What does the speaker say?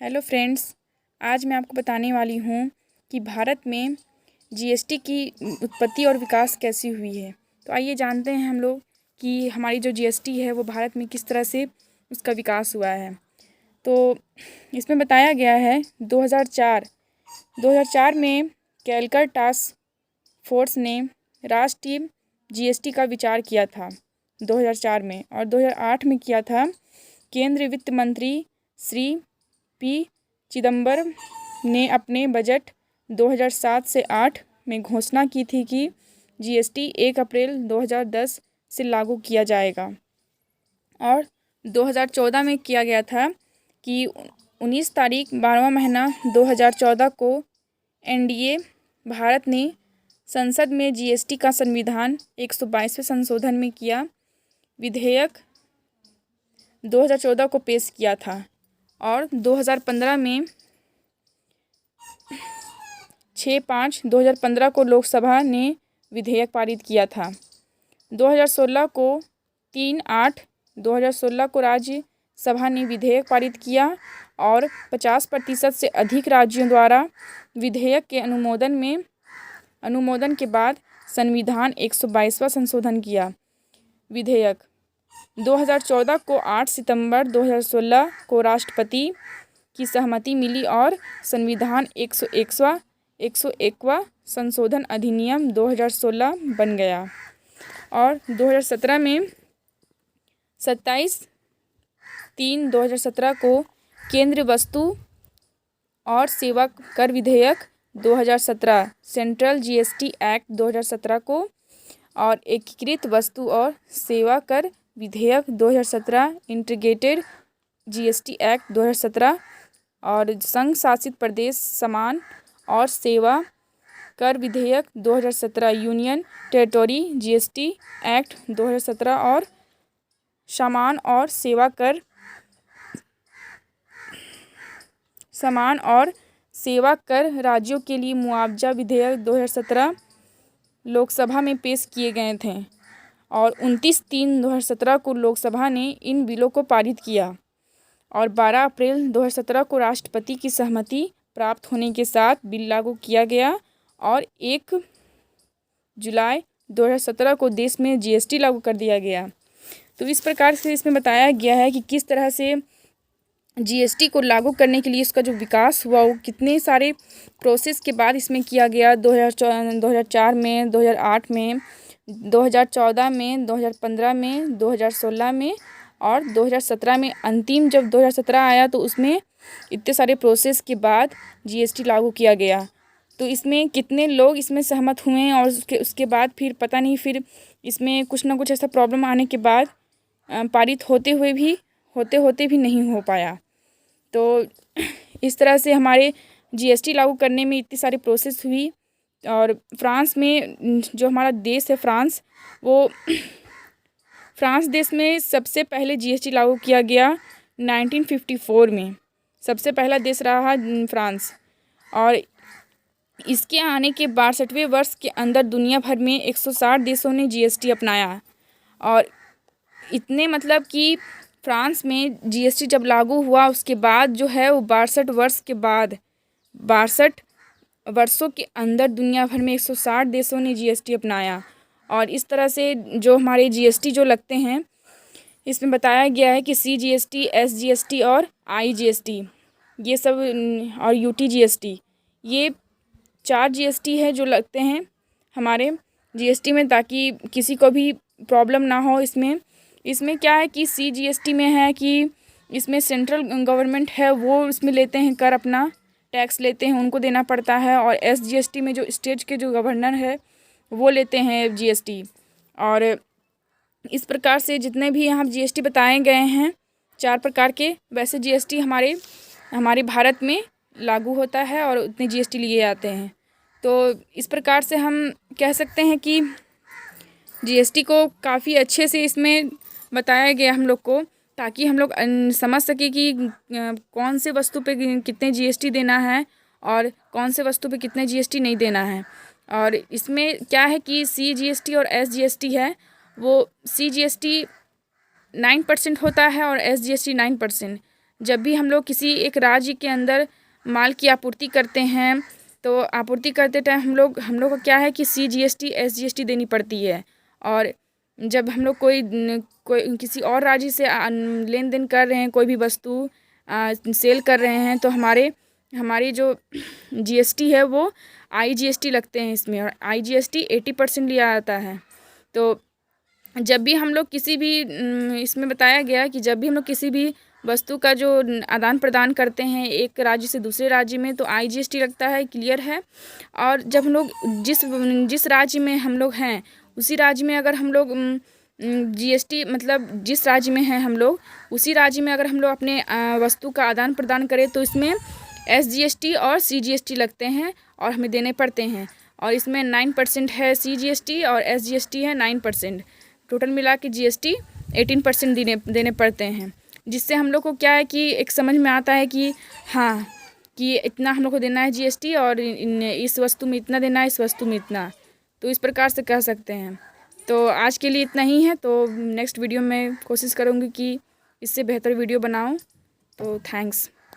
Hello friends, आज मैं आपको बताने वाली हूँ कि भारत में जीएसटी की उत्पत्ति और विकास कैसी हुई है। तो आइए जानते हैं हम लोग कि हमारी जो जीएसटी है वो भारत में किस तरह से उसका विकास हुआ है। तो इसमें बताया गया है 2004 में कैलकट टास्क फोर्स ने राष्ट्रीय जीएसटी का विचार किया था 2004 में, और 2008 में किया था। केंद्रीय वित्त मंत्री श्री पी चिदम्बरम ने अपने बजट 2007 से 8 में घोषणा की थी कि जीएसटी 1 अप्रैल 2010 से लागू किया जाएगा, और 2014 में किया गया था कि 19 तारीख 12वां महीना 2014 को एनडीए भारत ने संसद में जीएसटी का संविधान 122वें संशोधन में किया विधेयक 2014 को पेश किया था, और 2015 में 6/5/2015 को लोकसभा ने विधेयक पारित किया था। 2016 को 3/8/2016 को राज्यसभा ने विधेयक पारित किया, और 50% से अधिक राज्यों द्वारा विधेयक के अनुमोदन के बाद संविधान 122वां संशोधन किया। विधेयक 2014 को 8 सितंबर 2016 को राष्ट्रपति की सहमति मिली, और संविधान 101वां संशोधन अधिनियम 2016 बन गया। और 2017 में 27/3/2017 को केंद्रीय वस्तु और सेवा कर विधेयक 2017 सेंट्रल जीएसटी एक्ट 2017 को, और एकीकृत वस्तु और सेवा कर विधेयक 2017 इंटीग्रेटेड जीएसटी एक्ट 2017, और संघ शासित प्रदेश समान और सेवा कर विधेयक 2017 यूनियन टेरिटरी जीएसटी एक्ट 2017, और समान और सेवा कर राज्यों के लिए मुआवजा विधेयक 2017 लोकसभा में पेश किए गए थे, और 29/3/2017 को लोकसभा ने इन बिलों को पारित किया, और 12 अप्रैल 2017 को राष्ट्रपति की सहमति प्राप्त होने के साथ बिल लागू किया गया, और 1 जुलाई 2017 को देश में जीएसटी लागू कर दिया गया। तो इस प्रकार से इसमें बताया गया है कि किस तरह से जीएसटी को लागू करने के लिए इसका जो विकास हुआ वो कितने सारे प्रोसेस के बाद इसमें किया गया। 2004 में, 2008 में, 2014 में, 2015 में, 2016 में, और 2017 में अंतिम जब 2017 आया तो उसमें इतने सारे प्रोसेस के बाद जीएसटी लागू किया गया। तो इसमें कितने लोग इसमें सहमत हुए, और उसके बाद फिर पता नहीं, फिर इसमें कुछ ना कुछ ऐसा प्रॉब्लम आने के बाद पारित होते होते भी नहीं हो पाया। तो इस तरह से हमारे जीएसटी लागू करने में इतनी सारी प्रोसेस हुई। और फ्रांस में, जो हमारा देश है फ्रांस देश में सबसे पहले जीएसटी लागू किया गया 1954 में। सबसे पहला देश रहा फ्रांस, और इसके आने के 62वें वर्ष के अंदर दुनिया भर में 160 देशों ने जीएसटी अपनाया। और इतने मतलब कि फ्रांस में जीएसटी जब लागू हुआ उसके बाद जो है वो 62 वर्षों के अंदर दुनिया भर में 160 देशों ने जीएसटी अपनाया। और इस तरह से जो हमारे जीएसटी जो लगते हैं, इसमें बताया गया है कि सीजीएसटी, एसजीएसटी और आईजीएसटी, ये सब, और यूटीजीएसटी, ये 4 जीएसटी है जो लगते हैं हमारे जीएसटी में, ताकि किसी को भी प्रॉब्लम ना हो। इसमें क्या है कि सीजीएसटी में है कि इसमें सेंट्रल गवर्नमेंट है वो इसमें लेते हैं कर, अपना टैक्स लेते हैं, उनको देना पड़ता है। और एसजीएसटी में जो स्टेट के जो गवर्नर है वो लेते हैं जीएसटी। और इस प्रकार से जितने भी यहाँ जीएसटी बताए गए हैं 4 प्रकार के, वैसे जीएसटी हमारे भारत में लागू होता है, और उतने जीएसटी लिए आते हैं। तो इस प्रकार से हम कह सकते हैं कि जीएसटी को काफ़ी अच्छे से इसमें बताया गया हम लोग को, ताकि हम लोग समझ सके कि कौन से वस्तु पे कितने जीएसटी देना है और कौन से वस्तु पे कितने जीएसटी नहीं देना है। और इसमें क्या है कि सीजीएसटी और एसजीएसटी है, वो सीजीएसटी 9% होता है और एसजीएसटी 9%। जब भी हम लोग किसी एक राज्य के अंदर माल की आपूर्ति करते हैं तो आपूर्ति करते टाइम हम लोग को क्या है कि CGST SGST देनी पड़ती है। और जब हम लोग कोई किसी और राज्य से लेन देन कर रहे हैं, कोई भी वस्तु सेल कर रहे हैं, तो हमारी जो GST है वो IGST लगते हैं इसमें, और IGST 80% लिया जाता है। तो जब भी हम लोग किसी भी इसमें बताया गया कि जब भी हम लोग किसी भी वस्तु का जो आदान प्रदान करते हैं एक राज्य से दूसरे राज्य में, तो IGST लगता है, क्लियर है। और जब हम लोग जिस राज्य में हम लोग हैं उसी राज्य में अगर हम लोग GST मतलब जिस राज्य में हैं हम लोग उसी राज्य में अगर हम लोग अपने वस्तु का आदान प्रदान करें तो इसमें SGST और CGST लगते हैं और हमें देने पड़ते हैं। और इसमें 9% है CGST और SGST है 9%। टोटल मिला के GST 18% देने पड़ते हैं, जिससे हम लोग को क्या है कि एक समझ में आता है कि हाँ कि इतना हम लोग को देना है GST और इस वस्तु में इतना देना है, इस वस्तु में इतना। तो इस प्रकार से कह सकते हैं। तो आज के लिए इतना ही है। तो नेक्स्ट वीडियो में कोशिश करूँगी कि इससे बेहतर वीडियो बनाऊँ। तो थैंक्स।